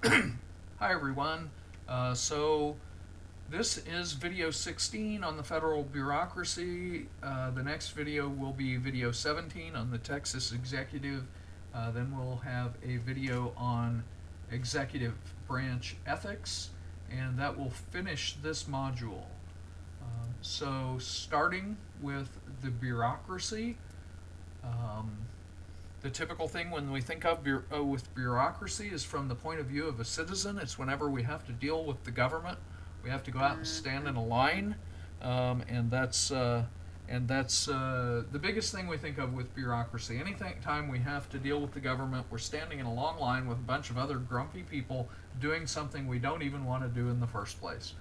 Hi everyone. So this is video 16 on the federal bureaucracy. The next video will be video 17 on the Texas executive. Then we'll have a video on executive branch ethics, and that will finish this module. So starting with the bureaucracy, um, the typical thing when we think of with bureaucracy is from the point of view of a citizen. It's whenever we have to deal with the government, we have to go out and stand in a line, and that's the biggest thing we think of with bureaucracy. Anytime we have to deal with the government, we're standing in a long line with a bunch of other grumpy people doing something we don't even want to do in the first place.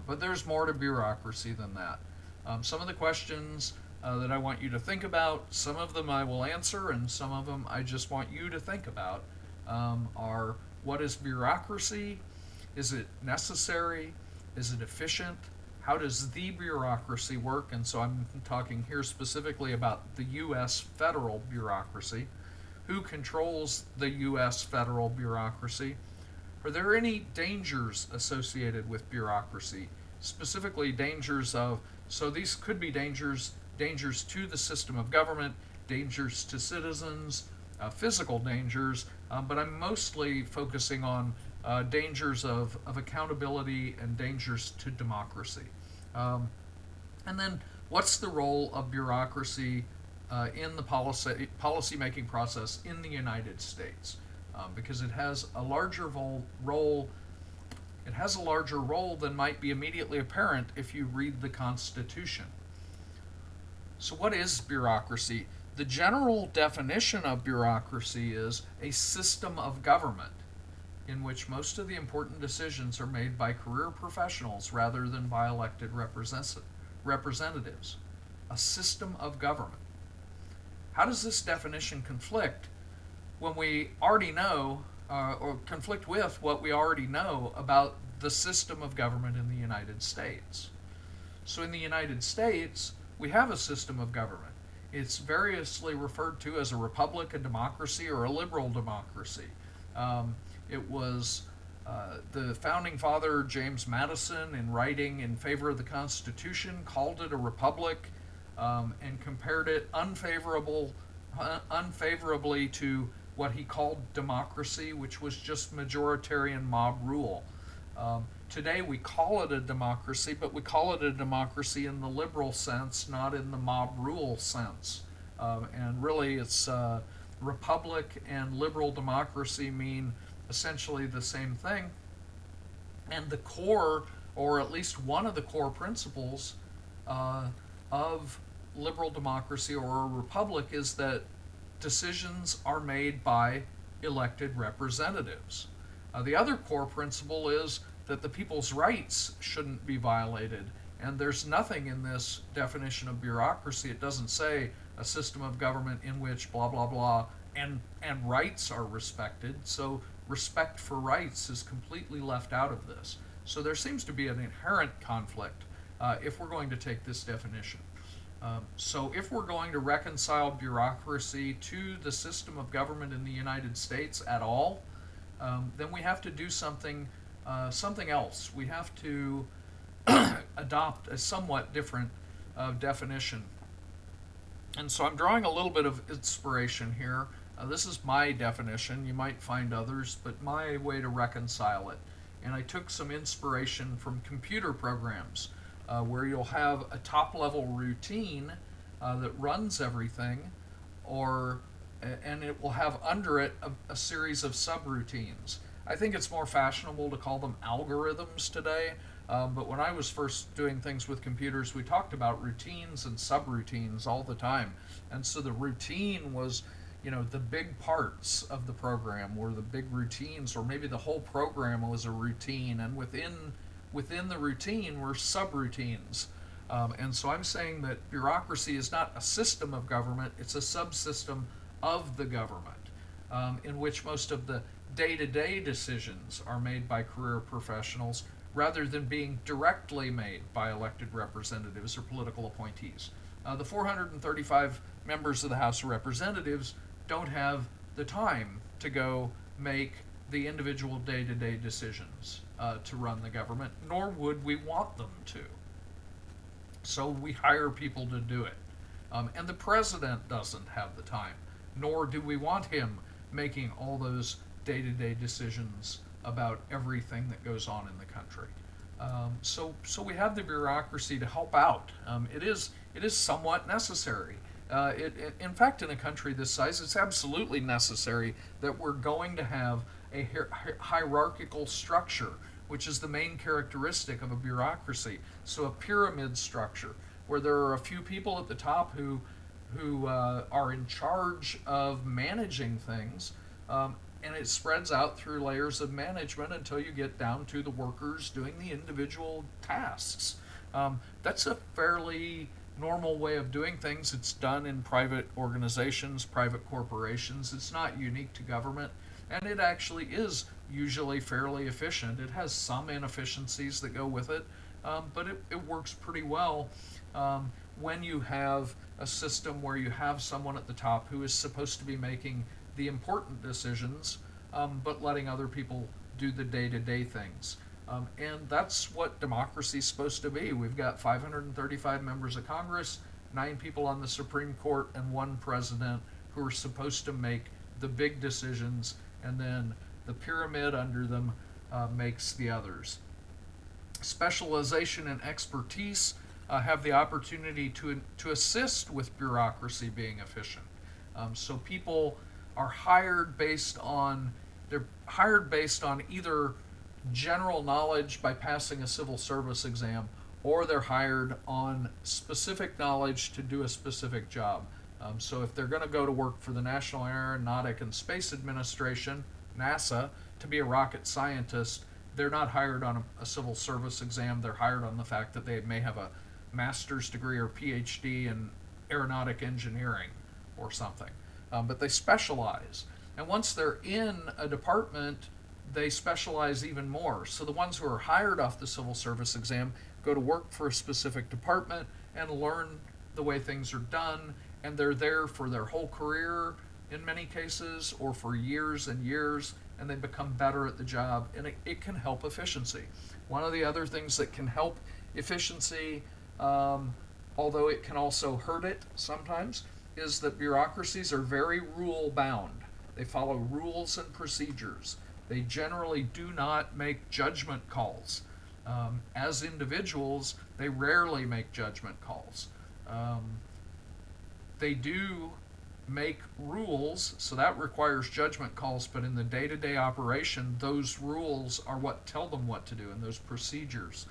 But there's more to bureaucracy than that. Some of the questions that I want you to think about. Some of them I will answer, and some of them I just want you to think about. Are what is bureaucracy? Is it necessary? Is it efficient? How does the bureaucracy work? And so I'm talking here specifically about the U.S. federal bureaucracy. Who controls the U.S. federal bureaucracy? Are there any dangers associated with bureaucracy? Specifically, dangers of, so these could be dangers to the system of government, dangers to citizens, physical dangers, but I'm mostly focusing on dangers of accountability and dangers to democracy. And then, what's the role of bureaucracy in the policy making process in the United States? Because it has a larger role. It has a larger role than might be immediately apparent if you read the Constitution. So, what is bureaucracy? The general definition of bureaucracy is a system of government in which most of the important decisions are made by career professionals rather than by elected representatives. A system of government. How does this definition conflict when we already know, or conflict with what we already know about the system of government in the United States? So, in the United States, we have a system of government. It's variously referred to as a republic, a democracy, or a liberal democracy. It was the founding father, James Madison, in writing in favor of the Constitution, called it a republic and compared it unfavorably to what he called democracy, which was just majoritarian mob rule. Today we call it a democracy, but we call it a democracy in the liberal sense, not in the mob rule sense. And really, it's republic and liberal democracy mean essentially the same thing. And the core, or at least one of the core principles of liberal democracy or a republic, is that decisions are made by elected representatives. The other core principle is that the people's rights shouldn't be violated. And there's nothing in this definition of bureaucracy. It doesn't say a system of government in which blah, blah, blah, and rights are respected. So respect for rights is completely left out of this. So there seems to be an inherent conflict if we're going to take this definition. So if we're going to reconcile bureaucracy to the system of government in the United States at all, then we have to do something else. We have to adopt a somewhat different definition. And so I'm drawing a little bit of inspiration here. This is my definition. You might find others, but my way to reconcile it. And I took some inspiration from computer programs where you'll have a top-level routine that runs everything, and it will have under it a series of subroutines. I think it's more fashionable to call them algorithms today, but when I was first doing things with computers, we talked about routines and subroutines all the time. And so the routine was, the big parts of the program were the big routines, or maybe the whole program was a routine, and within the routine were subroutines. And so I'm saying that bureaucracy is not a system of government, it's a subsystem of the government, in which most of the day-to-day decisions are made by career professionals rather than being directly made by elected representatives or political appointees. The 435 members of the House of Representatives don't have the time to go make the individual day-to-day decisions to run the government, nor would we want them to. So we hire people to do it. And the president doesn't have the time, nor do we want him making all those day-to-day decisions about everything that goes on in the country. So we have the bureaucracy to help out. It is somewhat necessary. In fact, in a country this size, it's absolutely necessary that we're going to have a hierarchical structure, which is the main characteristic of a bureaucracy. So a pyramid structure where there are a few people at the top who are in charge of managing things, and it spreads out through layers of management until you get down to the workers doing the individual tasks. That's a fairly normal way of doing things. It's done in private organizations, private corporations. It's not unique to government, and it actually is usually fairly efficient. It has some inefficiencies that go with it, but it works pretty well when you have a system where you have someone at the top who is supposed to be making the important decisions, but letting other people do the day-to-day things. And that's what democracy is supposed to be. We've got 535 members of Congress, 9 people on the Supreme Court, and 1 president who are supposed to make the big decisions, and then the pyramid under them makes the others. Specialization and expertise have the opportunity to assist with bureaucracy being efficient. So people are hired based on either general knowledge by passing a civil service exam, or they're hired on specific knowledge to do a specific job. So if they're going to go to work for the National Aeronautic and Space Administration, NASA, to be a rocket scientist, they're not hired on a civil service exam. They're hired on the fact that they may have a master's degree or PhD in aeronautic engineering or something. But they specialize. And once they're in a department, they specialize even more. So the ones who are hired off the civil service exam go to work for a specific department and learn the way things are done, and they're there for their whole career in many cases, or for years and years, and they become better at the job, and it can help efficiency. One of the other things that can help efficiency, although it can also hurt it sometimes, is that bureaucracies are very rule bound. They follow rules and procedures. They generally do not make judgment calls. As individuals, they rarely make judgment calls. They do make rules, so that requires judgment calls, but in the day-to-day operation, those rules are what tell them what to do, and those procedures.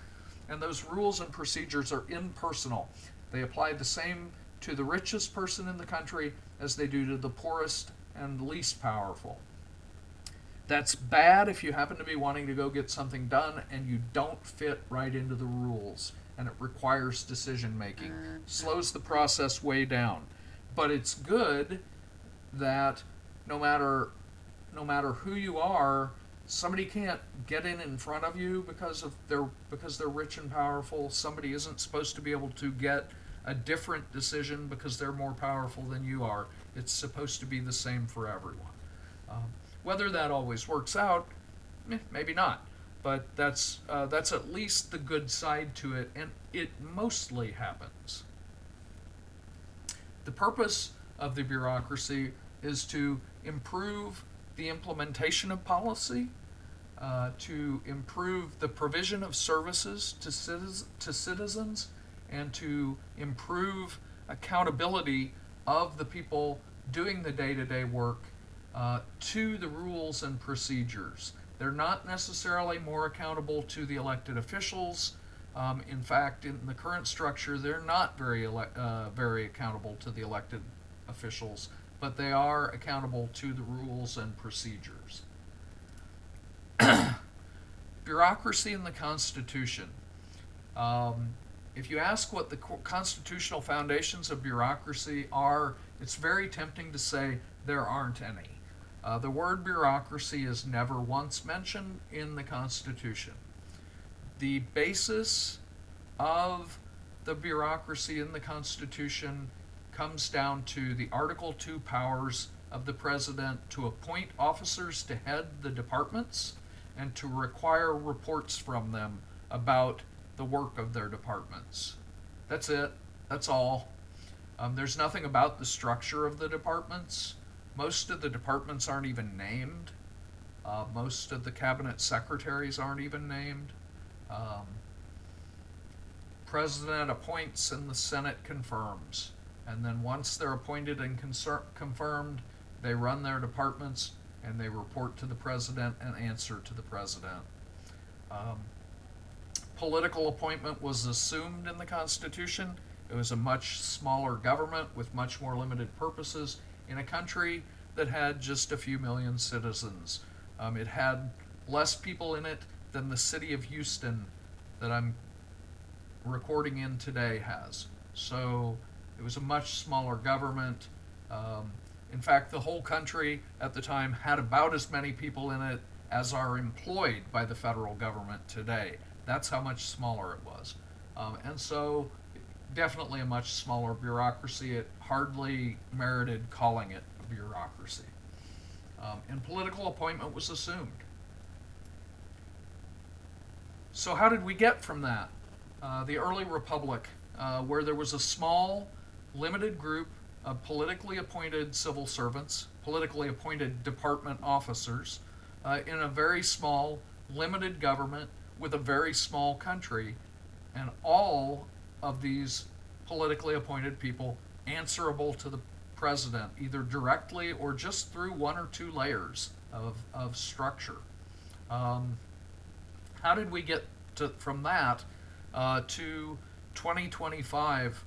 And those rules and procedures are impersonal. They apply the same to the richest person in the country as they do to the poorest and least powerful. That's bad if you happen to be wanting to go get something done and you don't fit right into the rules, and it requires decision making. Slows the process way down. But it's good that no matter who you are, somebody can't get in front of you because they're rich and powerful. Somebody isn't supposed to be able to get a different decision because they're more powerful than you are. It's supposed to be the same for everyone. Whether that always works out, maybe not. But that's at least the good side to it, and it mostly happens. The purpose of the bureaucracy is to improve the implementation of policy, to improve the provision of services to citizens, and to improve accountability of the people doing the day-to-day work to the rules and procedures. They're not necessarily more accountable to the elected officials. In fact, in the current structure, they're not very accountable to the elected officials, but they are accountable to the rules and procedures. Bureaucracy in the Constitution. If you ask what the constitutional foundations of bureaucracy are, it's very tempting to say there aren't any. The word bureaucracy is never once mentioned in the Constitution. The basis of the bureaucracy in the Constitution comes down to the Article 2 powers of the president to appoint officers to head the departments and to require reports from them about the work of their departments. That's it. That's all. There's nothing about the structure of the departments. Most of the departments aren't even named. Most of the cabinet secretaries aren't even named. Um, President appoints and the Senate confirms. And then once they're appointed and confirmed, they run their departments and they report to the president and answer to the president. Um, Political appointment was assumed in the Constitution. It was a much smaller government with much more limited purposes in a country that had just a few million citizens. It had less people in it than the city of Houston that I'm recording in today has. So it was a much smaller government. In fact, the whole country at the time had about as many people in it as are employed by the federal government today. That's how much smaller it was. And so definitely a much smaller bureaucracy. It hardly merited calling it a bureaucracy. And political appointment was assumed. So how did we get from that? The early republic, where there was a small, limited group of politically appointed civil servants, politically appointed department officers, in a very small, limited government with a very small country, and all of these politically appointed people answerable to the president, either directly or just through one or two layers of structure. How did we get from that to 2025,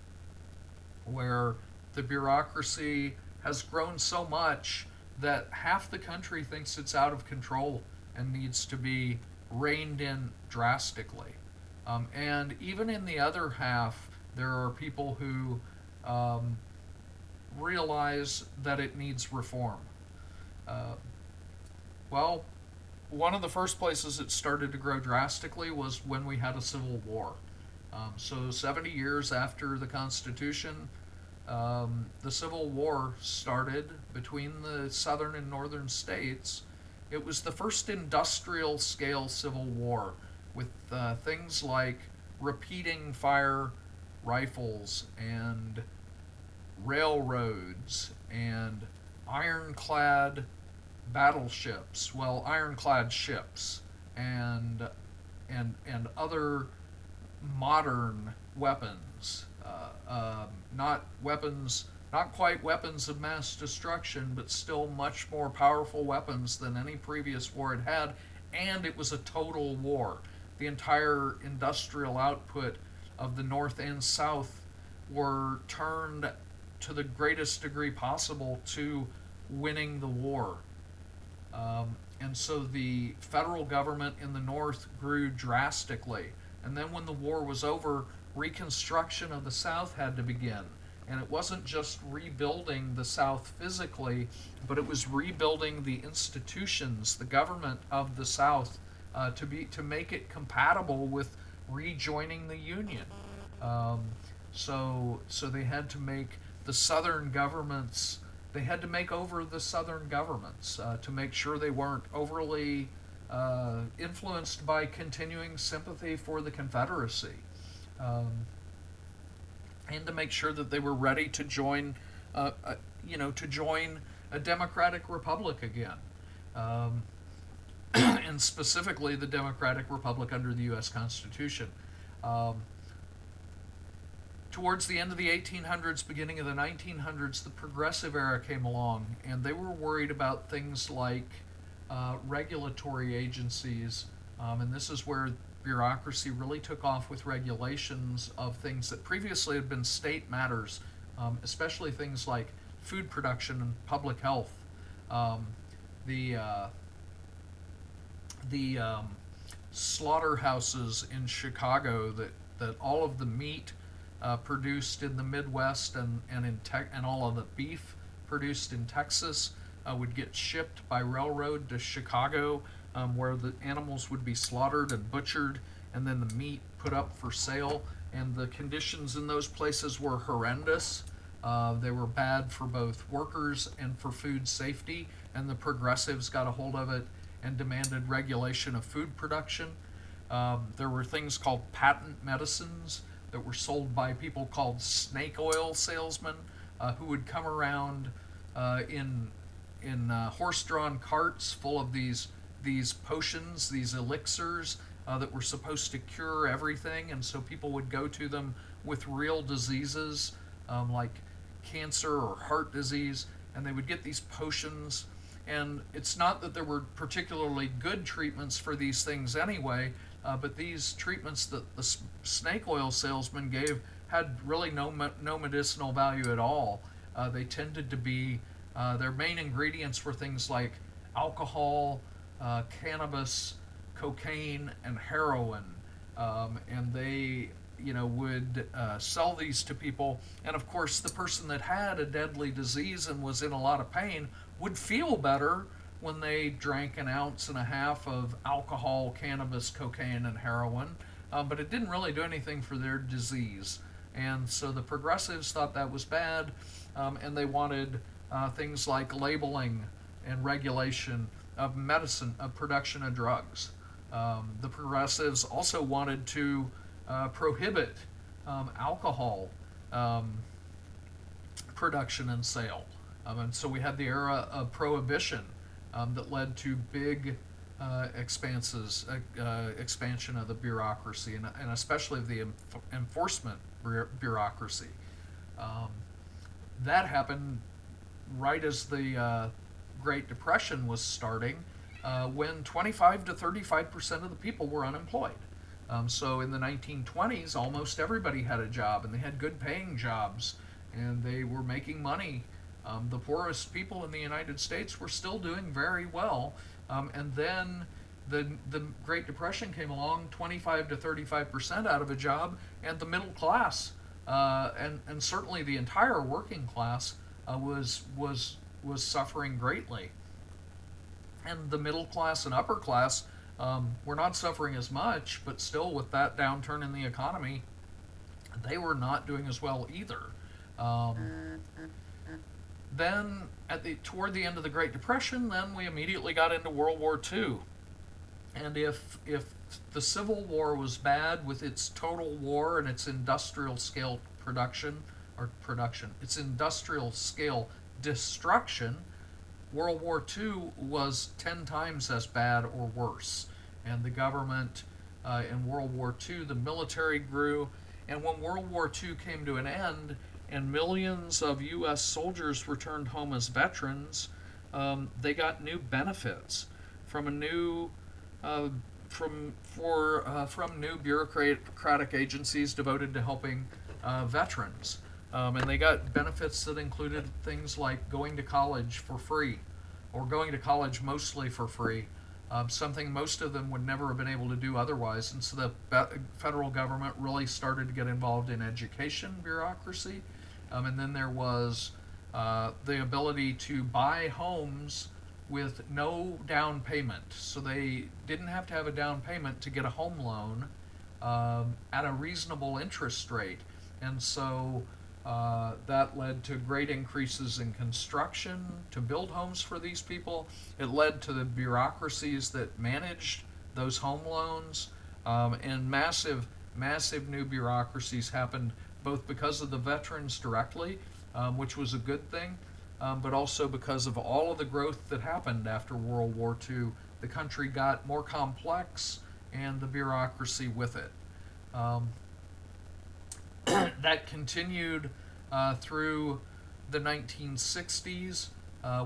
where the bureaucracy has grown so much that half the country thinks it's out of control and needs to be reined in drastically? And even in the other half, there are people who realize that it needs reform. Well, one of the first places it started to grow drastically was when we had a civil war. So 70 years after the Constitution, the Civil War started between the southern and northern states. It was the first industrial scale civil war with things like repeating fire rifles and railroads and ironclad battleships, well, ironclad ships, and other modern weapons, not weapons, not quite weapons of mass destruction, but still much more powerful weapons than any previous war had had, and it was a total war. The entire industrial output of the North and South were turned to the greatest degree possible to winning the war. And so the federal government in the North grew drastically. And then when the war was over, Reconstruction of the South had to begin. And it wasn't just rebuilding the South physically, but it was rebuilding the institutions, the government of the South, to make it compatible with rejoining the Union. So they had to make the Southern governments. They had to make over the Southern governments to make sure they weren't overly influenced by continuing sympathy for the Confederacy, and to make sure that they were ready to join, to join a democratic republic again, and specifically the democratic republic under the U.S. Constitution. Towards the end of the 1800s, beginning of the 1900s, the Progressive Era came along, and they were worried about things like regulatory agencies, and this is where bureaucracy really took off with regulations of things that previously had been state matters, especially things like food production and public health. The slaughterhouses in Chicago that all of the meat produced in the Midwest and all of the beef produced in Texas would get shipped by railroad to Chicago, where the animals would be slaughtered and butchered, and then the meat put up for sale. And the conditions in those places were horrendous. They were bad for both workers and for food safety, and the progressives got a hold of it and demanded regulation of food production. There were things called patent medicines that were sold by people called snake oil salesmen, who would come around in horse-drawn carts full of these potions, these elixirs that were supposed to cure everything, and so people would go to them with real diseases like cancer or heart disease, and they would get these potions. And it's not that there were particularly good treatments for these things anyway, but these treatments that the snake oil salesman gave had really no medicinal value at all. They tended to be their main ingredients were things like alcohol, cannabis, cocaine, and heroin, and they would sell these to people. And of course, the person that had a deadly disease and was in a lot of pain would feel better when they drank an ounce and a half of alcohol, cannabis, cocaine, and heroin, but it didn't really do anything for their disease. And so the progressives thought that was bad, and they wanted things like labeling and regulation of medicine, of production of drugs. The progressives also wanted to prohibit alcohol production and sale. And so we had the era of prohibition that led to big expansion of the bureaucracy, and especially of the enforcement bureaucracy. That happened right as the Great Depression was starting, when 25 to 35% of the people were unemployed. So in the 1920s, almost everybody had a job, and they had good paying jobs, and they were making money. The poorest people in the United States were still doing very well. And then the Great Depression came along, 25 to 35% out of a job, and the middle class, and certainly the entire working class, was suffering greatly. And the middle class and upper class were not suffering as much, but still, with that downturn in the economy, they were not doing as well either. Then, toward the end of the Great Depression, then we immediately got into World War II. And if the Civil War was bad with its total war and its industrial scale its industrial scale destruction, World War II was 10 times as bad or worse. And the government in World War II, the military grew, and when World War II came to an end, and millions of U.S. soldiers returned home as veterans, they got new benefits from a new from new bureaucratic agencies devoted to helping veterans, and they got benefits that included things like going to college for free, or going to college mostly for free, something most of them would never have been able to do otherwise. And so the federal government really started to get involved in education bureaucracy. And then there was the ability to buy homes with no down payment. So they didn't have to have a down payment to get a home loan at a reasonable interest rate. And so that led to great increases in construction to build homes for these people. It led to the bureaucracies that managed those home loans, and massive new bureaucracies happened, both because of the veterans directly, which was a good thing, but also because of all of the growth that happened after World War II. The country got more complex, and the bureaucracy with it. That continued through the 1960s,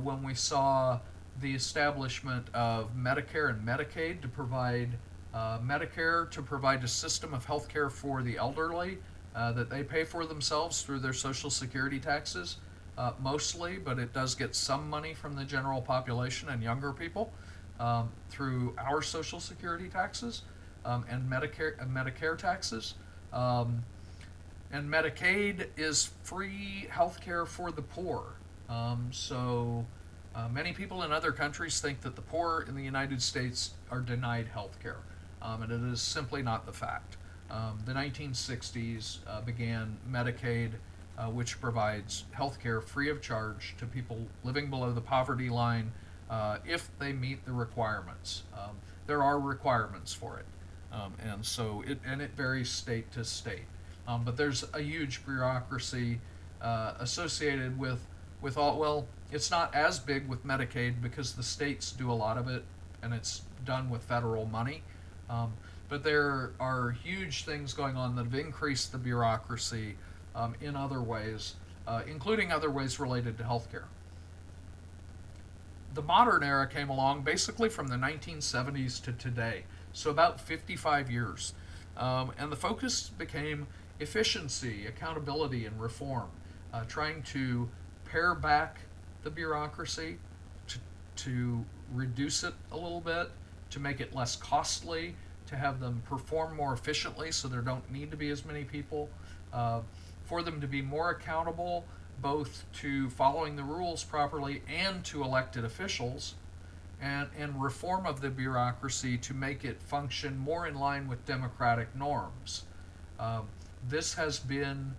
when we saw the establishment of Medicare and Medicaid to provide Medicare to provide a system of health care for the elderly, that they pay for themselves through their Social Security taxes, mostly, but it does get some money from the general population and younger people through our Social Security taxes, and Medicare taxes. And Medicaid is free health care for the poor. So many people in other countries think that the poor in the United States are denied health care, and it is simply not the fact. The 1960s began Medicaid, which provides health care free of charge to people living below the poverty line if they meet the requirements. There are requirements for it, and it varies state to state. But there's a huge bureaucracy associated with all. Well, it's not as big with Medicaid because the states do a lot of it, and it's done with federal money. But there are huge things going on that have increased the bureaucracy in other ways, including other ways related to healthcare. The modern era came along basically from the 1970s to today, so about 55 years. And the focus became efficiency, accountability, and reform, trying to pare back the bureaucracy, to reduce it a little bit, to make it less costly, to have them perform more efficiently so there don't need to be as many people, for them to be more accountable both to following the rules properly and to elected officials, and reform of the bureaucracy to make it function more in line with democratic norms. This has been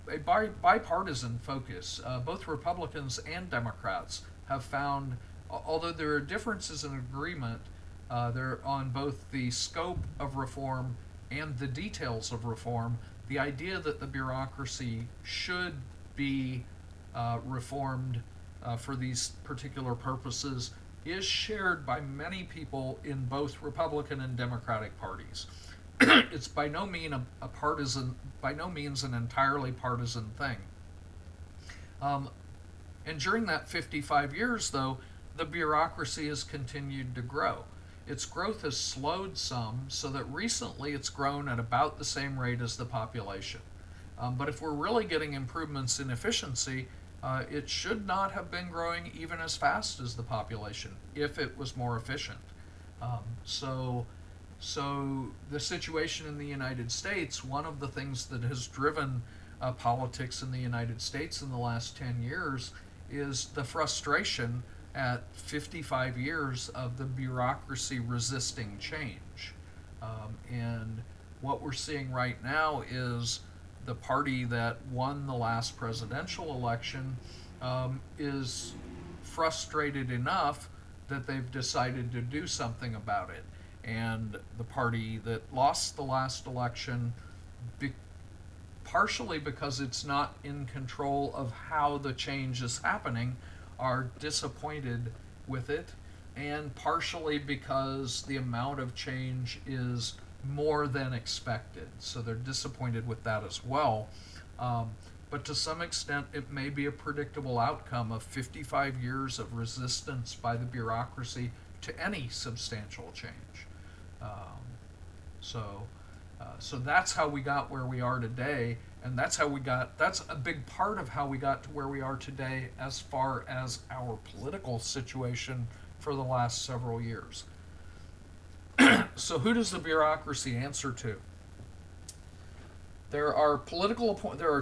a bipartisan focus. Both Republicans and Democrats have found, although there are differences in agreement, they're on both the scope of reform and the details of reform. The idea that the bureaucracy should be reformed for these particular purposes is shared by many people in both Republican and Democratic parties. It's by no means by no means an entirely partisan thing. And during that 55 years, though, the bureaucracy has continued to grow. Its growth has slowed some, so that recently it's grown at about the same rate as the population. But if we're really getting improvements in efficiency, it should not have been growing even as fast as the population if it was more efficient. So the situation in the United States, one of the things that has driven politics in the United States in the last 10 years is the frustration at 55 years of the bureaucracy resisting change. And what we're seeing right now is the party that won the last presidential election is frustrated enough that they've decided to do something about it. And the party that lost the last election, partially because it's not in control of how the change is happening, are disappointed with it, and partially because the amount of change is more than expected. So they're disappointed with that as well. But to some extent, it may be a predictable outcome of 55 years of resistance by the bureaucracy to any substantial change. So that's how we got where we are today, and that's a big part of how we got to where we are today as far as our political situation for the last several years. So who does the bureaucracy answer to? There are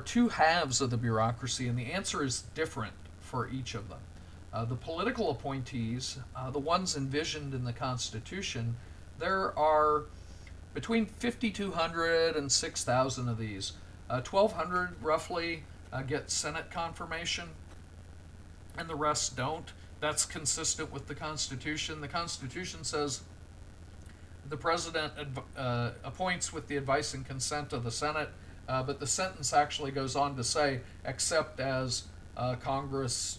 two halves of the bureaucracy, and the answer is different for each of them. The political appointees, the ones envisioned in the Constitution, there are between 5,200 and 6,000 of these. 1,200 roughly get Senate confirmation, and the rest don't. That's consistent with the Constitution. The Constitution says the president appoints with the advice and consent of the Senate, but the sentence actually goes on to say, except as Congress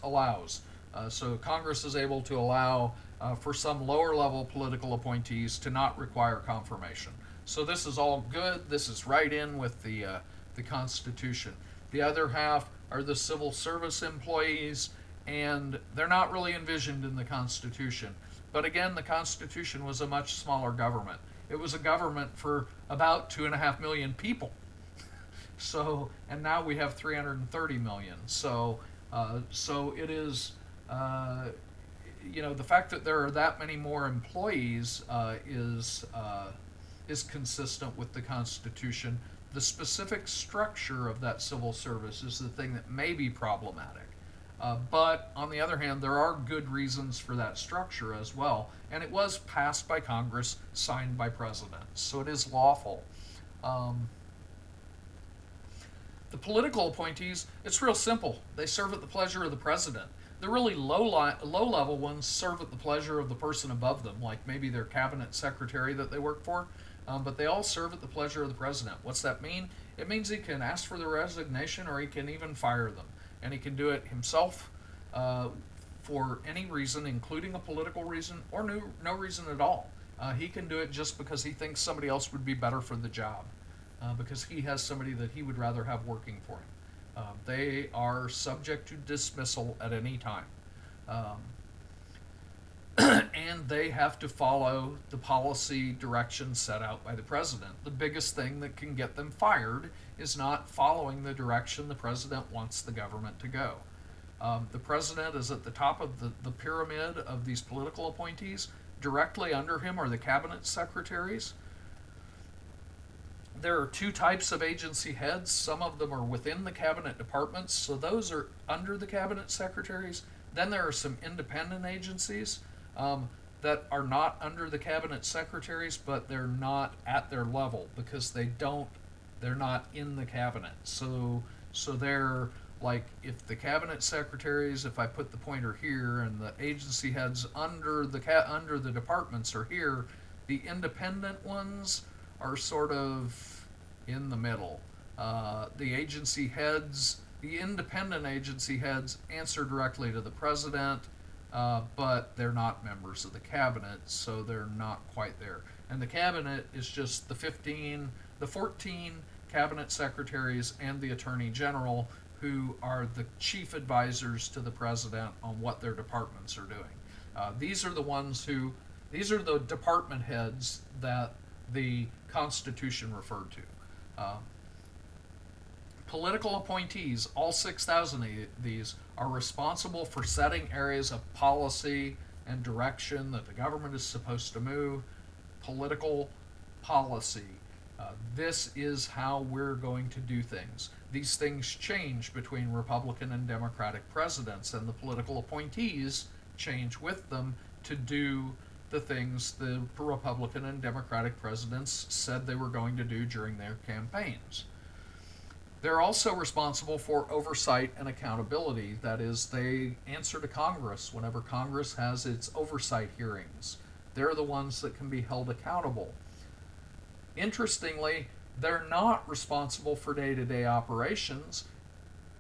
allows. So Congress is able to allow for some lower level political appointees to not require confirmation. So this is all good. This is right in with the Constitution. The other half are the civil service employees, and they're not really envisioned in the Constitution. But again, the Constitution was a much smaller government. It was a government for about 2.5 million people. So, and now we have 330 million. So it is, the fact that there are that many more employees is consistent with the Constitution. The specific structure of that civil service is the thing that may be problematic. But on the other hand, there are good reasons for that structure as well. And it was passed by Congress, signed by presidents. So it is lawful. The political appointees, it's real simple. They serve at the pleasure of the president. The really low level ones serve at the pleasure of the person above them, like maybe their cabinet secretary that they work for. But they all serve at the pleasure of the president. What's that mean? It means he can ask for the resignation, or he can even fire them, and he can do it himself for any reason, including a political reason or no reason at all. He can do it just because he thinks somebody else would be better for the job, because he has somebody that he would rather have working for him. They are subject to dismissal at any time. Um, and they have to follow the policy directions set out by the president. The biggest thing that can get them fired is not following the direction the president wants the government to go. The president is at the top of the pyramid of these political appointees. Directly under him are the cabinet secretaries. There are two types of agency heads. Some of them are within the cabinet departments, so those are under the cabinet secretaries. Then there are some independent agencies that are not under the cabinet secretaries, but they're not at their level because they're not in the cabinet. So they're like, if the cabinet secretaries, if I put the pointer here, and the agency heads under the departments are here, the independent ones are sort of in the middle. The independent agency heads answer directly to the president, but they're not members of the cabinet, so they're not quite there. And the cabinet is just the 14 cabinet secretaries and the attorney general, who are the chief advisors to the president on what their departments are doing. These are the department heads that the Constitution referred to. Political appointees, all 6,000 of these, are responsible for setting areas of policy and direction that the government is supposed to move. Political policy. This is how we're going to do things. These things change between Republican and Democratic presidents, and the political appointees change with them to do the things the Republican and Democratic presidents said they were going to do during their campaigns. They're also responsible for oversight and accountability. That is, they answer to Congress whenever Congress has its oversight hearings. They're the ones that can be held accountable. Interestingly, they're not responsible for day-to-day operations,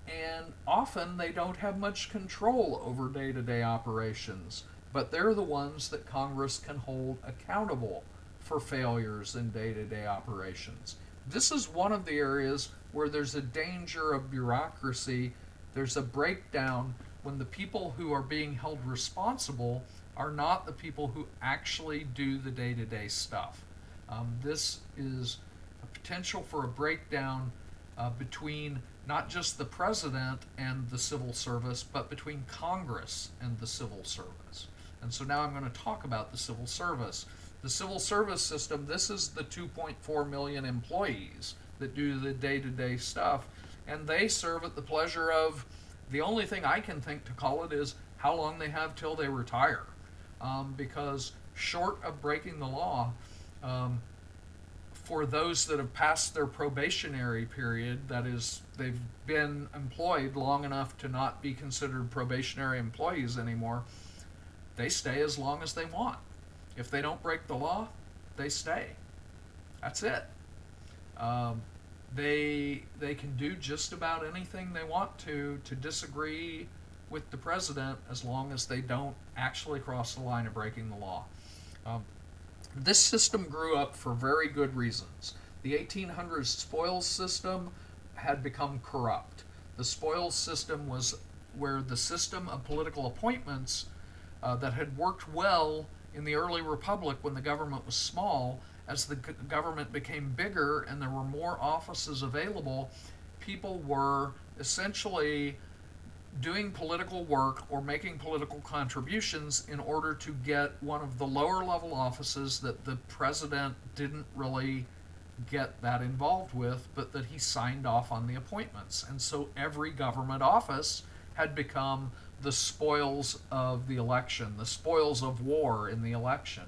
and often they don't have much control over day-to-day operations, but they're the ones that Congress can hold accountable for failures in day-to-day operations. This is one of the areas where there's a danger of bureaucracy. There's a breakdown when the people who are being held responsible are not the people who actually do the day-to-day stuff. This is a potential for a breakdown between not just the president and the civil service, but between Congress and the civil service. And so now I'm going to talk about the civil service. The civil service system, this is the 2.4 million employees that do the day-to-day stuff, and they serve at the pleasure of, the only thing I can think to call it is how long they have till they retire. Because short of breaking the law, for those that have passed their probationary period, that is, they've been employed long enough to not be considered probationary employees anymore, they stay as long as they want. If they don't break the law, they stay. That's it. They can do just about anything they want to disagree with the president, as long as they don't actually cross the line of breaking the law. This system grew up for very good reasons. The 1800s spoils system had become corrupt. The spoils system was where the system of political appointments that had worked well in the early republic when the government was small. As the government became bigger and there were more offices available, people were essentially doing political work or making political contributions in order to get one of the lower level offices that the president didn't really get that involved with, but that he signed off on the appointments. And so every government office had become the spoils of the election, the spoils of war in the election.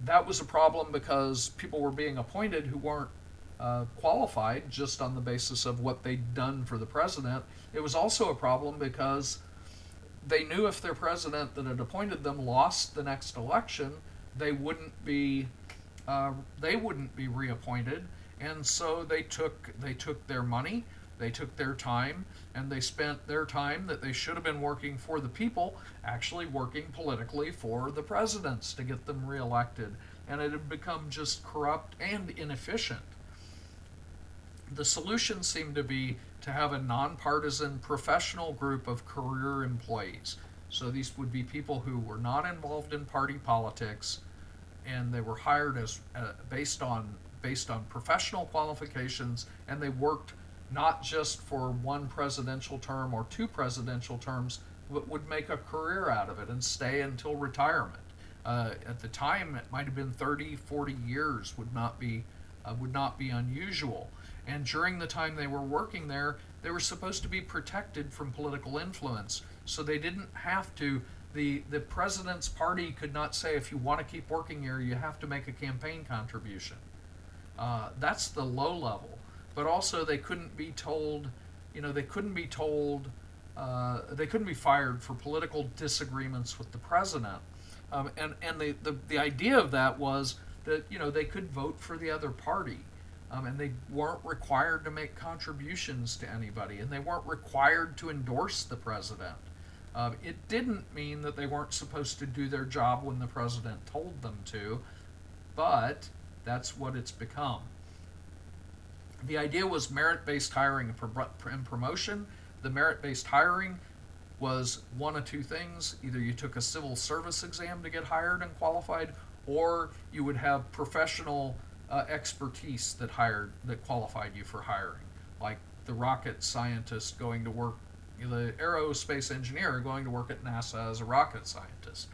That was a problem because people were being appointed who weren't qualified just on the basis of what they'd done for the president. It was also a problem because they knew if their president that had appointed them lost the next election, they wouldn't be reappointed, and so they took their money, they took their time, and they spent their time that they should have been working for the people actually working politically for the presidents to get them reelected, and it had become just corrupt and inefficient. The solution seemed to be to have a nonpartisan professional group of career employees. So these would be people who were not involved in party politics, and they were hired as based on professional qualifications, and they worked not just for one presidential term or two presidential terms, but would make a career out of it and stay until retirement. At the time, it might have been 30, 40 years would not be unusual. And during the time they were working there, they were supposed to be protected from political influence. So they didn't have to, the president's party could not say, if you want to keep working here, you have to make a campaign contribution. That's the low level. But also they couldn't be told, they couldn't be fired for political disagreements with the president. And the idea of that was that, they could vote for the other party. And they weren't required to make contributions to anybody, and they weren't required to endorse the president. It didn't mean that they weren't supposed to do their job when the president told them to, but that's what it's become. The idea was merit-based hiring and promotion. The merit-based hiring was one of two things. Either you took a civil service exam to get hired and qualified, or you would have professional expertise that qualified you for hiring, like the rocket scientist going to work, the aerospace engineer going to work at NASA as a rocket scientist,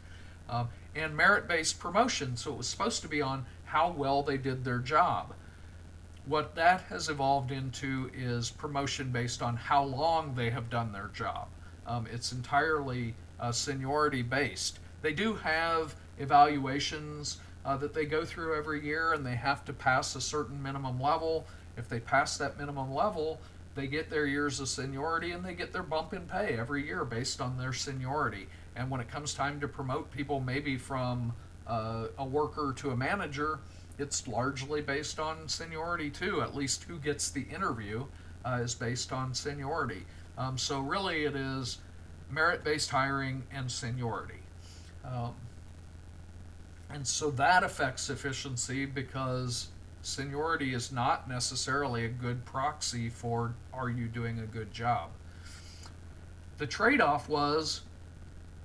and merit-based promotion. So it was supposed to be on how well they did their job. What that has evolved into is promotion based on how long they have done their job. It's entirely seniority based. They do have evaluations that they go through every year, and they have to pass a certain minimum level. If they pass that minimum level, they get their years of seniority, and they get their bump in pay every year based on their seniority. And when it comes time to promote people, maybe from a worker to a manager, it's largely based on seniority too. At least who gets the interview is based on seniority. So really it is merit-based hiring and seniority. And so that affects efficiency, because seniority is not necessarily a good proxy for, are you doing a good job? The trade-off was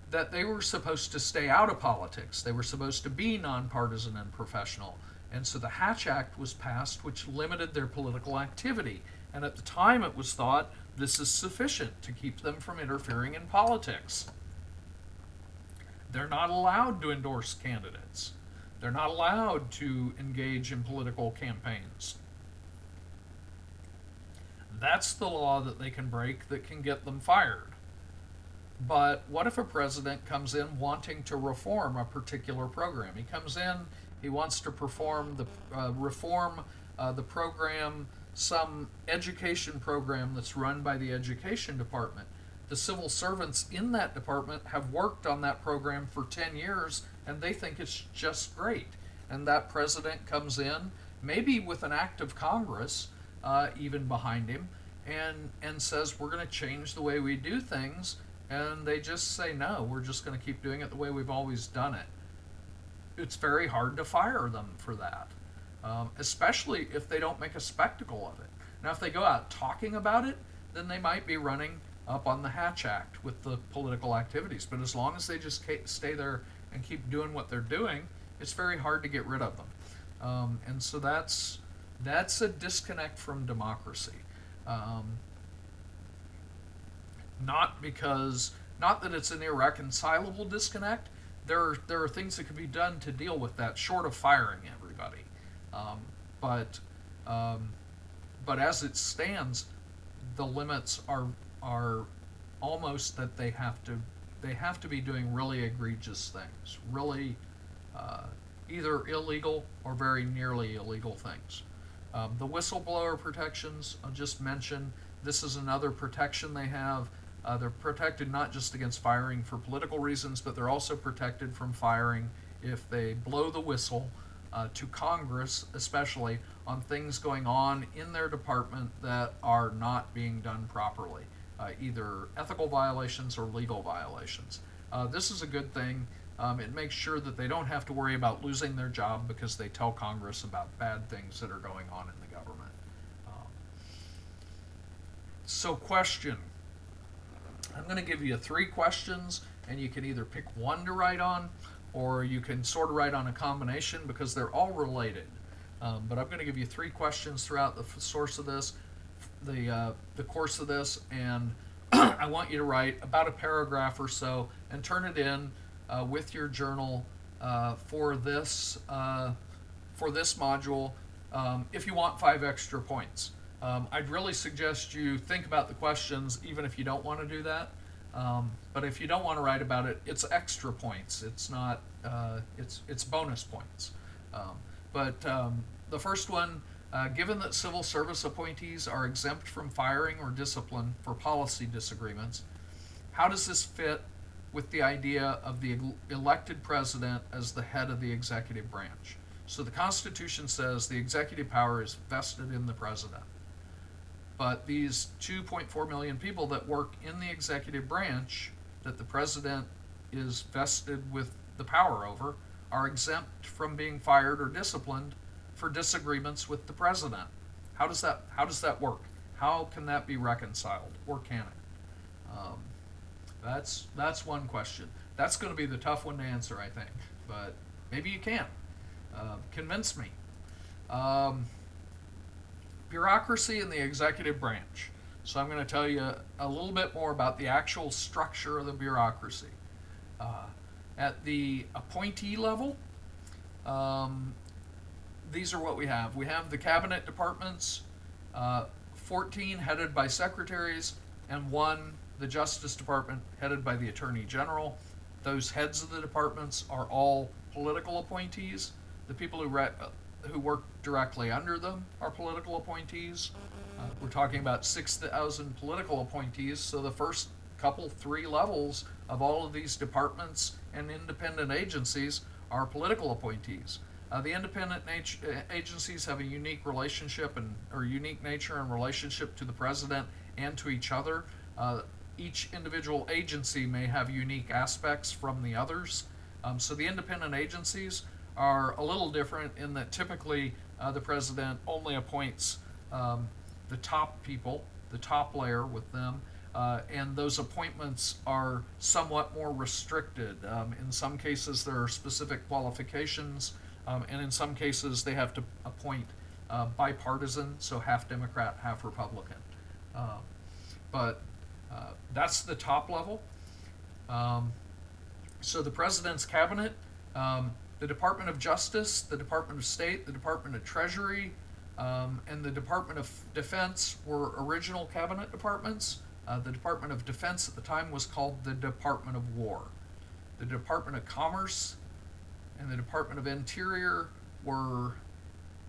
that they were supposed to stay out of politics. They were supposed to be nonpartisan and professional. And so the Hatch Act was passed, which limited their political activity. And at the time it was thought this is sufficient to keep them from interfering in politics. They're not allowed to endorse candidates. They're not allowed to engage in political campaigns. That's the law that they can break that can get them fired. But what if a president comes in wanting to reform a particular program? He comes in, he wants to reform the program, some education program that's run by the education department. The civil servants in that department have worked on that program for 10 years, and they think it's just great. And that president comes in, maybe with an act of Congress even behind him, and says, we're going to change the way we do things. And they just say, no, we're just going to keep doing it the way we've always done it. It's very hard to fire them for that, especially if they don't make a spectacle of it. Now, if they go out talking about it, then they might be running up on the Hatch Act with the political activities. But as long as they just stay there and keep doing what they're doing, it's very hard to get rid of them. And so that's a disconnect from democracy. Not that it's an irreconcilable disconnect. There are things that can be done to deal with that, short of firing everybody. But as it stands, the limits are almost that they have to be doing really egregious things, really either illegal or very nearly illegal things. The whistleblower protections, I'll just mention, this is another protection they have. They're protected not just against firing for political reasons, but they're also protected from firing if they blow the whistle to Congress, especially on things going on in their department that are not being done properly, either ethical violations or legal violations. This is a good thing. It makes sure that they don't have to worry about losing their job because they tell Congress about bad things that are going on in the government. So question. I'm going to give you 3 questions, and you can either pick one to write on, or you can sort of write on a combination because they're all related. But I'm going to give you 3 questions throughout the source of this, the course of this, and I want you to write about a paragraph or so and turn it in with your journal for this module. If you want 5 extra points, I'd really suggest you think about the questions even if you don't want to do that. But if you don't want to write about it, it's extra points. It's not. It's bonus points. The first one, given that civil service appointees are exempt from firing or discipline for policy disagreements, how does this fit with the idea of the elected president as the head of the executive branch? So the Constitution says the executive power is vested in the president. But these 2.4 million people that work in the executive branch that the president is vested with the power over are exempt from being fired or disciplined for disagreements with the president. How does that work? How can that be reconciled, or can it? That's one question. That's going to be the tough one to answer, I think, but maybe you can. Convince me. Bureaucracy in the executive branch. So I'm going to tell you a little bit more about the actual structure of the bureaucracy. At the appointee level, these are what we have. We have the cabinet departments, 14 headed by secretaries, and 1, the Justice Department, headed by the Attorney General. Those heads of the departments are all political appointees. The people who work directly under them are political appointees. We're talking about 6,000 political appointees, so the first 3 levels of all of these departments and independent agencies are political appointees. The independent agencies have a unique relationship or unique nature and relationship to the president and to each other. Each individual agency may have unique aspects from the others. So the independent agencies are a little different in that typically the president only appoints the top people, the top layer with them, and those appointments are somewhat more restricted. In some cases there are specific qualifications, and in some cases they have to appoint bipartisan, so half Democrat, half Republican. But that's the top level. So the president's cabinet, the Department of Justice, the Department of State, the Department of Treasury, and the Department of Defense were original cabinet departments. The Department of Defense at the time was called the Department of War. The Department of Commerce and the Department of Interior were,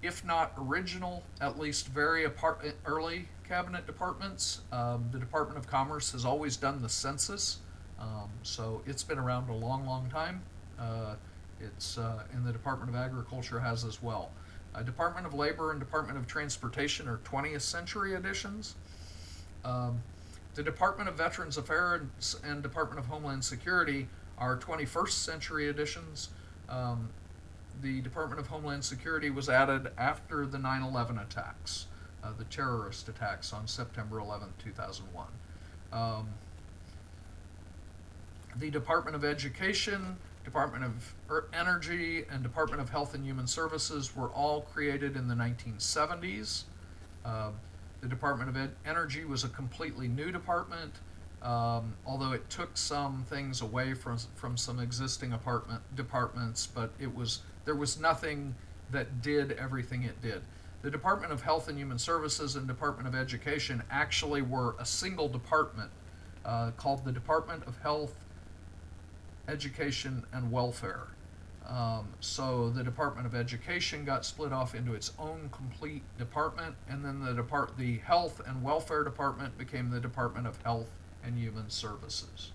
if not original, at least very early cabinet departments. The Department of Commerce has always done the census, so it's been around a long, long time. And the Department of Agriculture has as well. Department of Labor and Department of Transportation are 20th century additions. The Department of Veterans Affairs and Department of Homeland Security are 21st century additions. The Department of Homeland Security was added after the 9/11 attacks, the terrorist attacks on September 11, 2001. The Department of Education, Department of Energy, and Department of Health and Human Services were all created in the 1970s. The Department of Energy was a completely new department, although it took some things away from some existing departments, but there was nothing that did everything it did. The Department of Health and Human Services and Department of Education actually were a single department called the Department of Health, Education, and Welfare. So the Department of Education got split off into its own complete department, and then the Health and Welfare Department became the Department of Health and Human Services.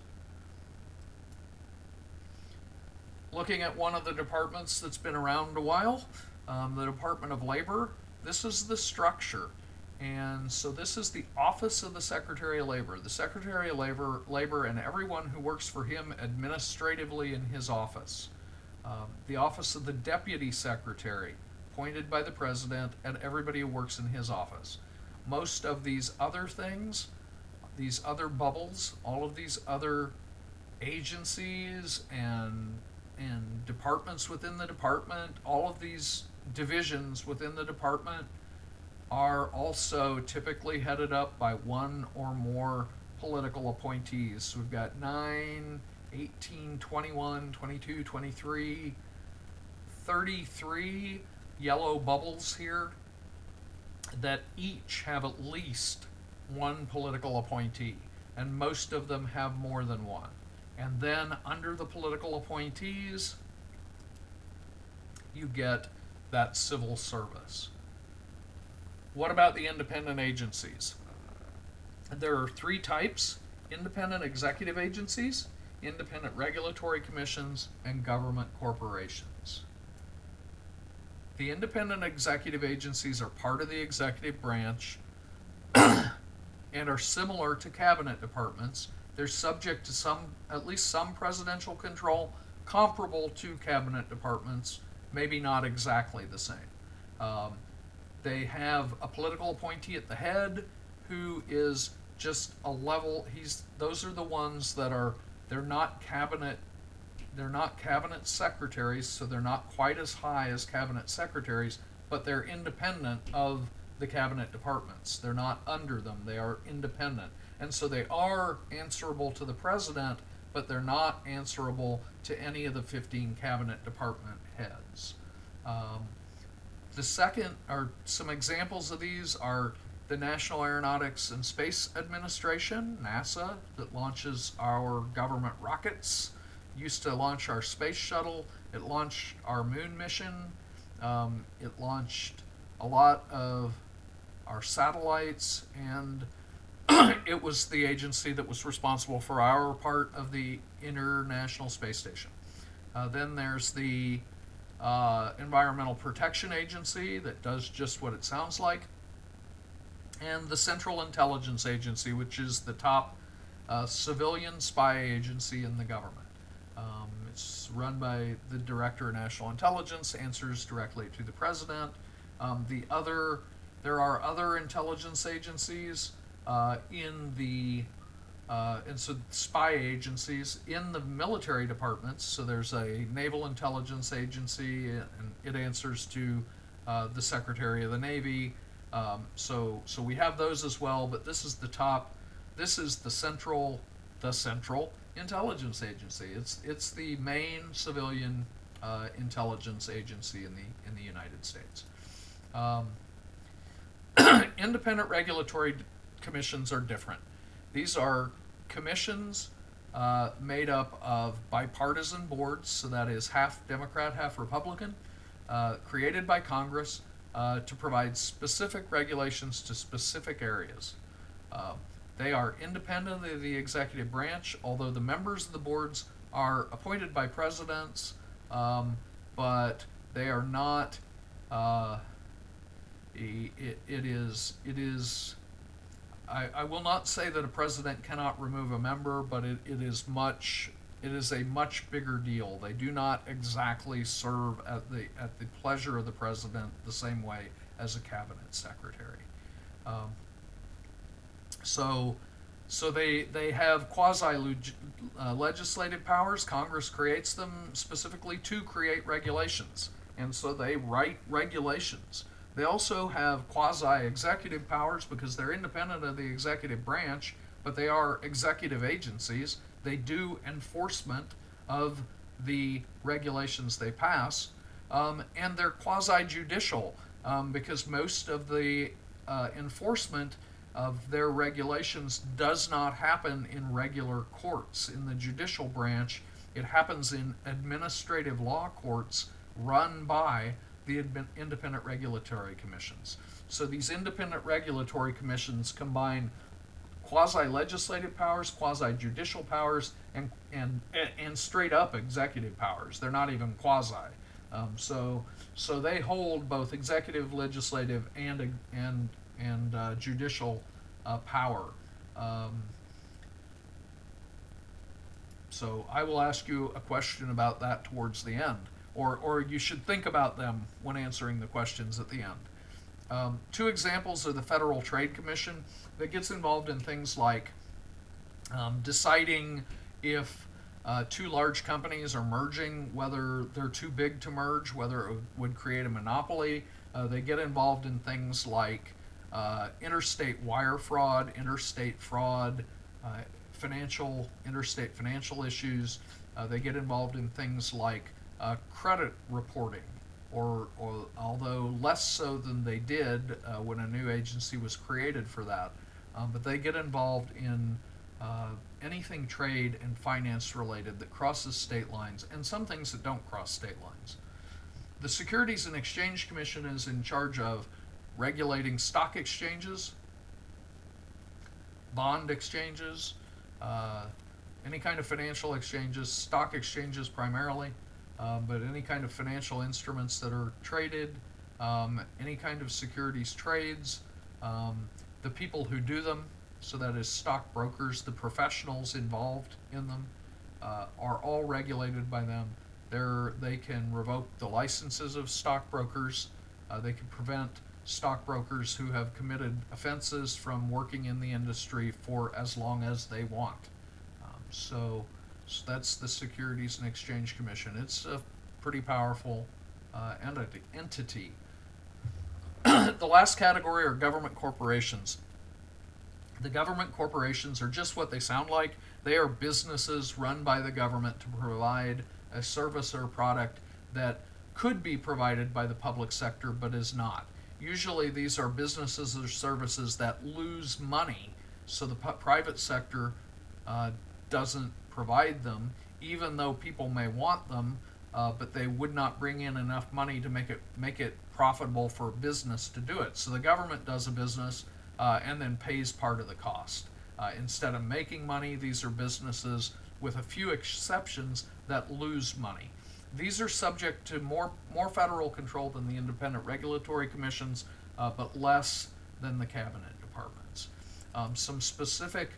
Looking at one of the departments that's been around a while, the Department of Labor. This is the structure. And so this is the Office of the Secretary of Labor. The Secretary of Labor and everyone who works for him administratively in his office. The Office of the Deputy Secretary, appointed by the President, and everybody who works in his office. Most of these other things, these other bubbles, all of these other agencies and departments within the department, all of these divisions within the department are also typically headed up by one or more political appointees. So we've got 9, 18, 21, 22, 23, 33 yellow bubbles here that each have at least one political appointee, and most of them have more than one. And then under the political appointees, you get that civil service. What about the independent agencies? There are three types: independent executive agencies, independent regulatory commissions, and government corporations. The independent executive agencies are part of the executive branch and are similar to cabinet departments. They're subject to at least some presidential control, comparable to cabinet departments, maybe not exactly the same. They have a political appointee at the head who is just a level. Those are the ones that they're not cabinet secretaries, so they're not quite as high as cabinet secretaries, but they're independent of the cabinet departments. They're not under them, they are independent. And so they are answerable to the president, but they're not answerable to any of the 15 cabinet department heads. The second, or some examples of these are the National Aeronautics and Space Administration, NASA, that launches our government rockets, used to launch our space shuttle. It launched our moon mission. It launched a lot of our satellites, and it was the agency that was responsible for our part of the International Space Station. Then there's the Environmental Protection Agency that does just what it sounds like, and the Central Intelligence Agency, which is the top civilian spy agency in the government. It's run by the Director of National Intelligence, answers directly to the President. There are other intelligence agencies and so spy agencies in the military departments. So there's a Naval Intelligence Agency, and it answers to the Secretary of the Navy. So we have those as well, but this is the top. This is the Central Intelligence Agency. It's the main civilian intelligence agency in the United States. Independent regulatory commissions are different. These are commissions made up of bipartisan boards, so that is half Democrat, half Republican, created by Congress to provide specific regulations to specific areas. They are independent of the executive branch, although the members of the boards are appointed by presidents, but they are not. I will not say that a president cannot remove a member, but it is a much bigger deal. They do not exactly serve at the pleasure of the president the same way as a cabinet secretary. So they have quasi-legislative powers. Congress creates them specifically to create regulations, and so they write regulations. They also have quasi-executive powers because they're independent of the executive branch, but they are executive agencies. They do enforcement of the regulations they pass, and they're quasi-judicial because most of the enforcement of their regulations does not happen in regular courts. In the judicial branch, It happens in administrative law courts run by the independent regulatory commissions. So these independent regulatory commissions combine quasi-legislative powers, quasi-judicial powers, and straight up executive powers. They're not even quasi. So they hold both executive, legislative, and judicial power. So I will ask you a question about that towards the end, or you should think about them when answering the questions at the end. Two examples are the Federal Trade Commission that gets involved in things like deciding if two large companies are merging, whether they're too big to merge, whether it would create a monopoly. They get involved in things like interstate wire fraud, interstate fraud, interstate financial issues. They get involved in things like credit reporting, or although less so than they did when a new agency was created for that. But they get involved in anything trade and finance related that crosses state lines, and some things that don't cross state lines. The Securities and Exchange Commission is in charge of regulating stock exchanges, bond exchanges, any kind of financial exchanges, stock exchanges primarily, but any kind of financial instruments that are traded, any kind of securities trades, the people who do them, so that is stockbrokers, the professionals involved in them, are all regulated by them. They can revoke the licenses of stockbrokers. They can prevent stockbrokers who have committed offenses from working in the industry for as long as they want. So that's the Securities and Exchange Commission. It's a pretty powerful entity. The last category are government corporations. The government corporations are just what they sound like. They are businesses run by the government to provide a service or a product that could be provided by the public sector but is not. Usually these are businesses or services that lose money, so the private sector doesn't provide them, even though people may want them, but they would not bring in enough money to make it profitable for a business to do it. So the government does a business and then pays part of the cost. Instead of making money, these are businesses, with a few exceptions, that lose money. These are subject to more federal control than the independent regulatory commissions, but less than the cabinet departments. Some specific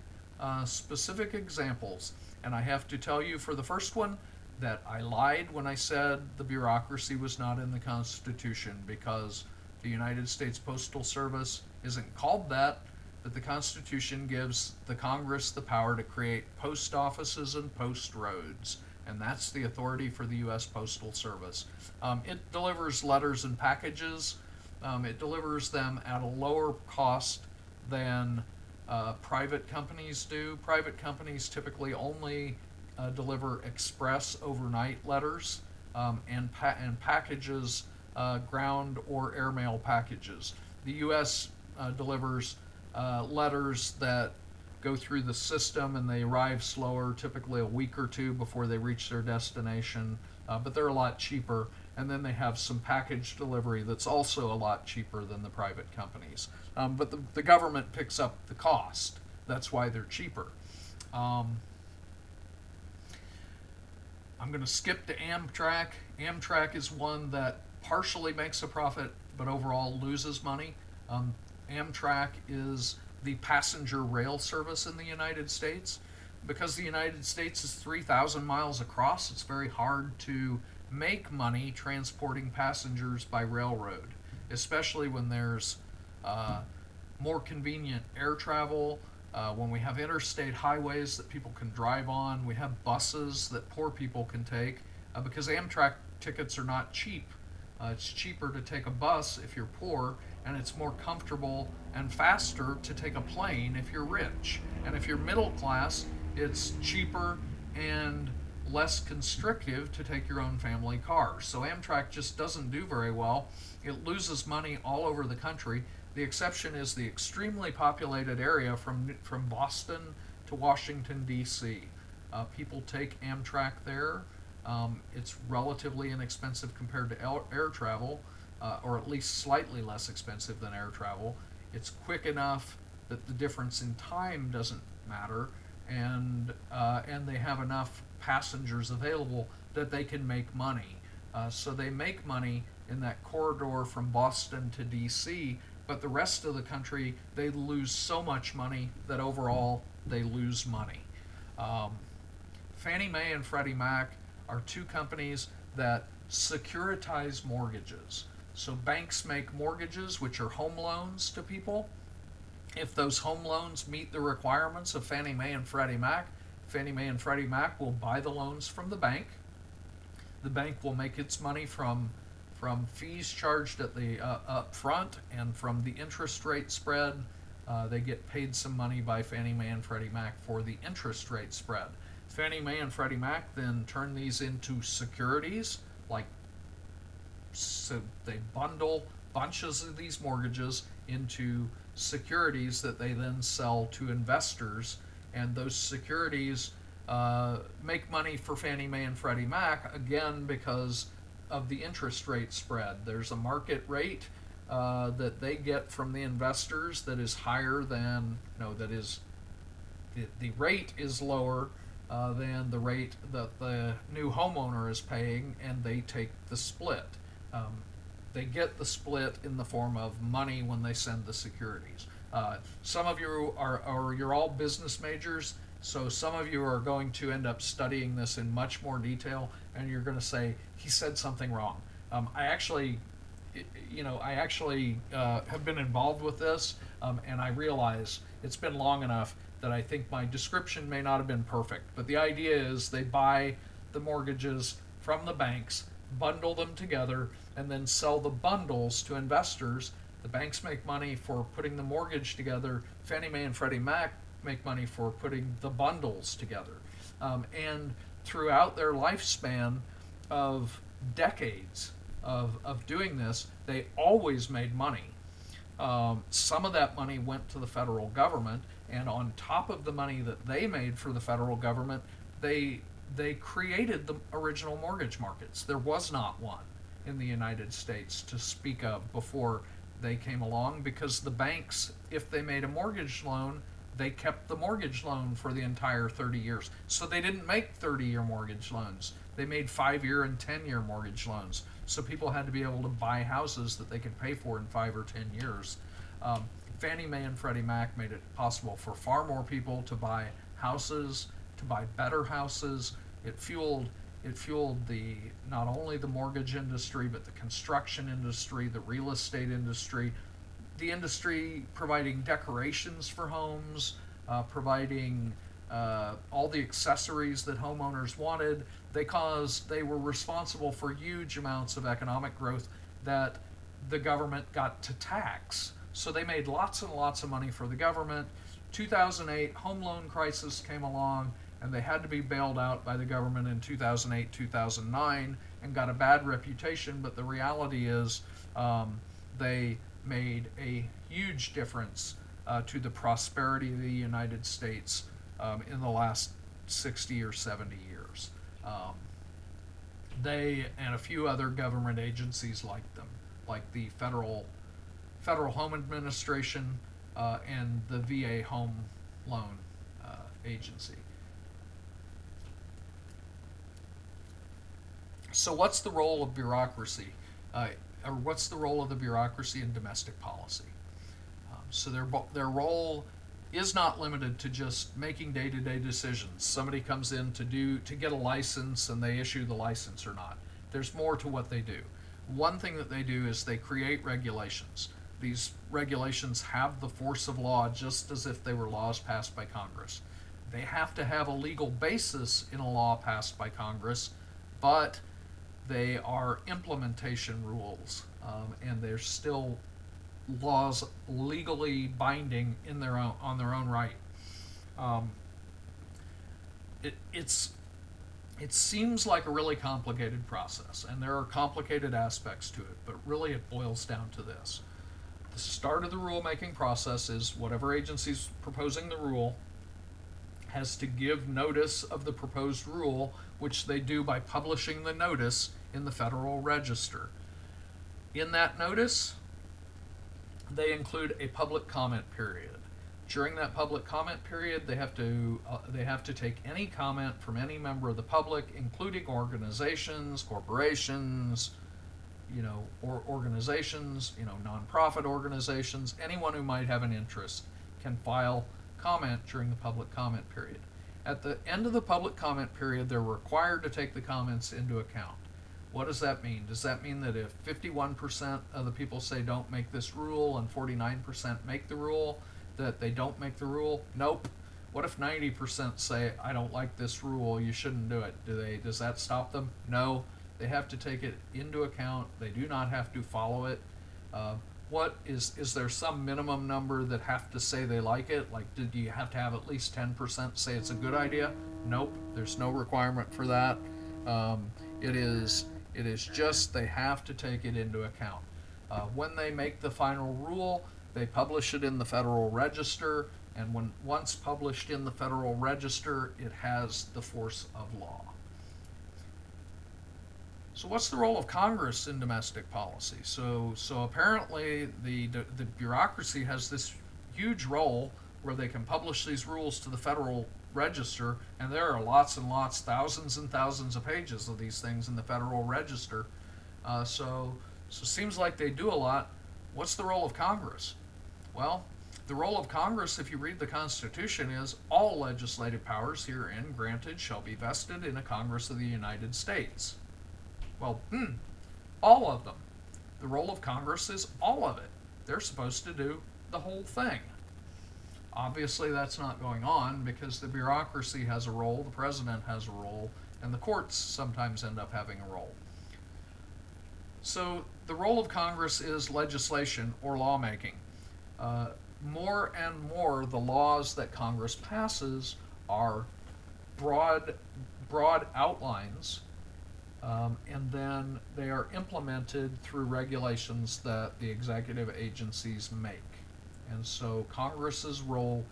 examples, and I have to tell you for the first one that I lied when I said the bureaucracy was not in the Constitution, because the United States Postal Service isn't called that, but the Constitution gives the Congress the power to create post offices and post roads, and that's the authority for the U.S. Postal Service. It delivers letters and packages. It delivers them at a lower cost than private companies do. Private companies typically only deliver express overnight letters and packages, ground or airmail packages. The U.S. Delivers letters that go through the system and they arrive slower, typically a week or two before they reach their destination, but they're a lot cheaper. And then they have some package delivery that's also a lot cheaper than the private companies. But the government picks up the cost. That's why they're cheaper. I'm going to skip to Amtrak. Amtrak is one that partially makes a profit, but overall loses money. Amtrak is the passenger rail service in the United States. Because the United States is 3,000 miles across, it's very hard to make money transporting passengers by railroad, especially when there's more convenient air travel, when we have interstate highways that people can drive on, we have buses that poor people can take, because Amtrak tickets are not cheap. It's cheaper to take a bus if you're poor, and it's more comfortable and faster to take a plane if you're rich. And if you're middle class, it's cheaper and less constrictive to take your own family car. So Amtrak just doesn't do very well. It loses money all over the country. The exception is the extremely populated area from Boston to Washington, D.C. People take Amtrak there. It's relatively inexpensive compared to air travel, or at least slightly less expensive than air travel. It's quick enough that the difference in time doesn't matter, and they have enough passengers available that they can make money. So they make money in that corridor from Boston to D.C., but the rest of the country, they lose so much money that overall they lose money. Um, Fannie Mae and Freddie Mac are two companies that securitize mortgages. So banks make mortgages, which are home loans to people. If those home loans meet the requirements of Fannie Mae and Freddie Mac, Fannie Mae and Freddie Mac will buy the loans from the bank. The bank will make its money from fees charged at the up front and from the interest rate spread. They get paid some money by Fannie Mae and Freddie Mac for the interest rate spread. Fannie Mae and Freddie Mac then turn these into securities, like, so they bundle bunches of these mortgages into securities that they then sell to investors, and those securities make money for Fannie Mae and Freddie Mac, again because of the interest rate spread. There's a market rate that they get from the investors that is higher than, no, that is, the rate is lower than the rate that the new homeowner is paying, and they take the split. They get the split in the form of money when they send the securities. Some of you you're all business majors, so some of you are going to end up studying this in much more detail, and you're going to say, he said something wrong. I actually have been involved with this, and I realize it's been long enough that I think my description may not have been perfect. But the idea is they buy the mortgages from the banks, bundle them together, and then sell the bundles to investors. The banks make money for putting the mortgage together. Fannie Mae and Freddie Mac make money for putting the bundles together. And throughout their lifespan of decades of doing this, they always made money. Some of that money went to the federal government, and on top of the money that they made for the federal government, they created the original mortgage markets. There was not one in the United States to speak of before they came along, because the banks, if they made a mortgage loan, they kept the mortgage loan for the entire 30 years. So they didn't make 30-year mortgage loans. They made 5-year and 10-year mortgage loans. So people had to be able to buy houses that they could pay for in 5 or 10 years. Fannie Mae and Freddie Mac made it possible for far more people to buy houses, to buy better houses. It fueled the not only the mortgage industry, but the construction industry, the real estate industry, the industry providing decorations for homes, providing all the accessories that homeowners wanted. They were responsible for huge amounts of economic growth that the government got to tax. So they made lots and lots of money for the government. 2008 home loan crisis came along, and they had to be bailed out by the government in 2008, 2009, and got a bad reputation. But the reality is they made a huge difference to the prosperity of the United States in the last 60 or 70 years. They and a few other government agencies like them, like the Federal Home Administration and the VA Home Loan Agency. So what's the role of bureaucracy, or what's the role of the bureaucracy in domestic policy? So their role is not limited to just making day-to-day decisions. Somebody comes in to get a license, and they issue the license or not. There's more to what they do. One thing that they do is they create regulations. These regulations have the force of law, just as if they were laws passed by Congress. They have to have a legal basis in a law passed by Congress, but they are implementation rules, and they're still laws legally binding on their own right. It seems like a really complicated process, and there are complicated aspects to it, but really it boils down to this. The start of the rulemaking process is whatever agency's proposing the rule has to give notice of the proposed rule, which they do by publishing the notice in the Federal Register. In that notice, they include a public comment period. During that public comment period, they have to take any comment from any member of the public, including organizations, corporations, or organizations, nonprofit organizations. Anyone who might have an interest can file comment during the public comment period. At the end of the public comment period, they're required to take the comments into account. What does that mean? Does that mean that if 51% of the people say don't make this rule and 49% make the rule, that they don't make the rule? Nope. What if 90% say, I don't like this rule, you shouldn't do it? Does that stop them? No. They have to take it into account. They do not have to follow it. Is there some minimum number that have to say they like it? Like, do you have to have at least 10% say it's a good idea? Nope. There's no requirement for that. It is just they have to take it into account. When they make the final rule, they publish it in the Federal Register, and once published in the Federal Register, it has the force of law. So what's the role of Congress in domestic policy? So apparently the bureaucracy has this huge role where they can publish these rules to the Federal Register, and there are lots and lots, thousands and thousands of pages of these things in the Federal Register. So it seems like they do a lot. What's the role of Congress? Well, the role of Congress, if you read the Constitution, is all legislative powers herein granted shall be vested in a Congress of the United States. Well, all of them. The role of Congress is all of it. They're supposed to do the whole thing. Obviously, that's not going on because the bureaucracy has a role, the president has a role, and the courts sometimes end up having a role. So the role of Congress is legislation or lawmaking. More and more, the laws that Congress passes are broad outlines, and then they are implemented through regulations that the executive agencies make. And so Congress's role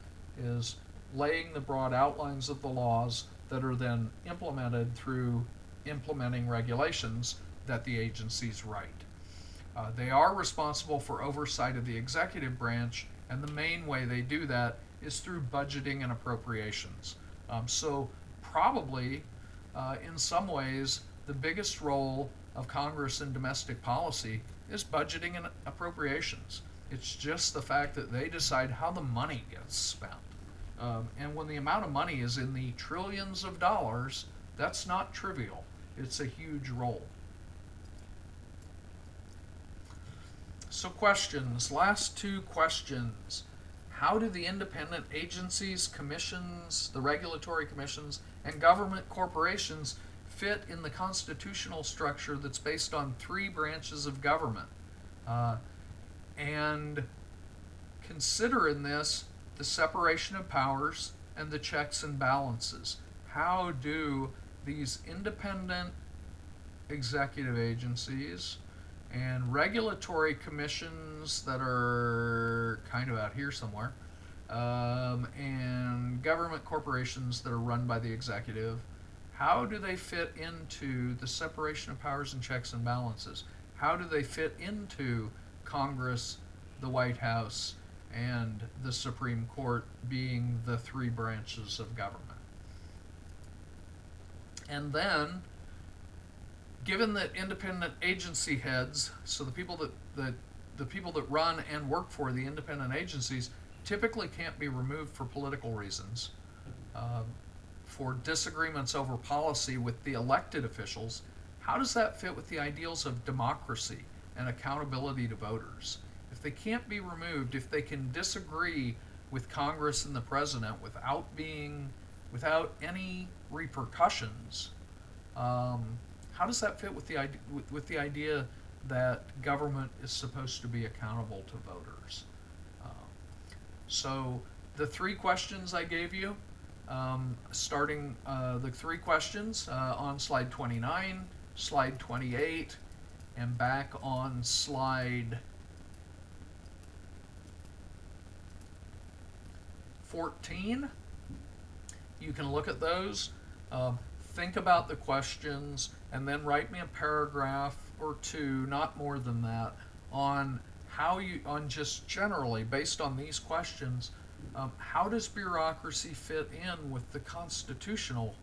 is laying the broad outlines of the laws that are then implemented through implementing regulations that the agencies write. They are responsible for oversight of the executive branch, and the main way they do that is through budgeting and appropriations. So probably, in some ways, the biggest role of Congress in domestic policy is budgeting and appropriations. It's just the fact that they decide how the money gets spent. And when the amount of money is in the trillions of dollars, that's not trivial. It's a huge role. So questions, last two questions. How do the independent agencies, commissions, the regulatory commissions, and government corporations fit in the constitutional structure that's based on three branches of government? And consider in this the separation of powers and the checks and balances. How do these independent executive agencies and regulatory commissions that are kind of out here somewhere, and government corporations that are run by the executive, how do they fit into the separation of powers and checks and balances? How do they fit into Congress, the White House, and the Supreme Court being the three branches of government? And then, given that independent agency heads, so the people that run and work for the independent agencies, typically can't be removed for political reasons, for disagreements over policy with the elected officials, how does that fit with the ideals of democracy and accountability to voters? If they can't be removed, if they can disagree with Congress and the president without any repercussions, how does that fit with the idea that government is supposed to be accountable to voters? So the three questions I gave you, starting the three questions on slide 29, slide 28, and back on slide 14. You can look at those, think about the questions, and then write me a paragraph or two, not more than that, on on just generally, based on these questions, how does bureaucracy fit in with the constitutional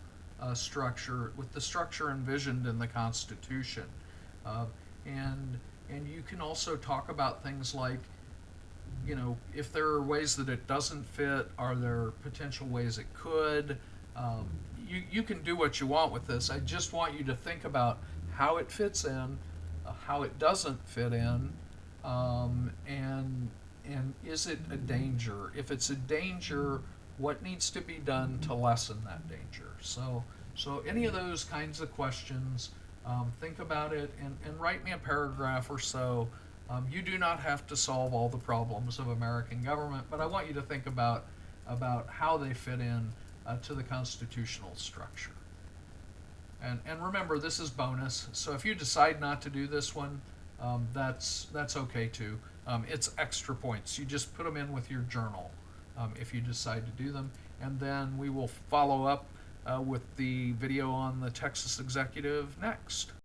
structure, with the structure envisioned in the Constitution? Uh, and and you can also talk about things like, if there are ways that it doesn't fit, are there potential ways it could? You can do what you want with this. I just want you to think about how it fits in, how it doesn't fit in, and is it a danger? If it's a danger, what needs to be done to lessen that danger? So any of those kinds of questions, think about it and write me a paragraph or so. You do not have to solve all the problems of American government, but I want you to think about how they fit in to the constitutional structure. And remember, this is bonus. So if you decide not to do this one, that's okay too. It's extra points. You just put them in with your journal if you decide to do them, and then we will follow up with the video on the Texas executive next.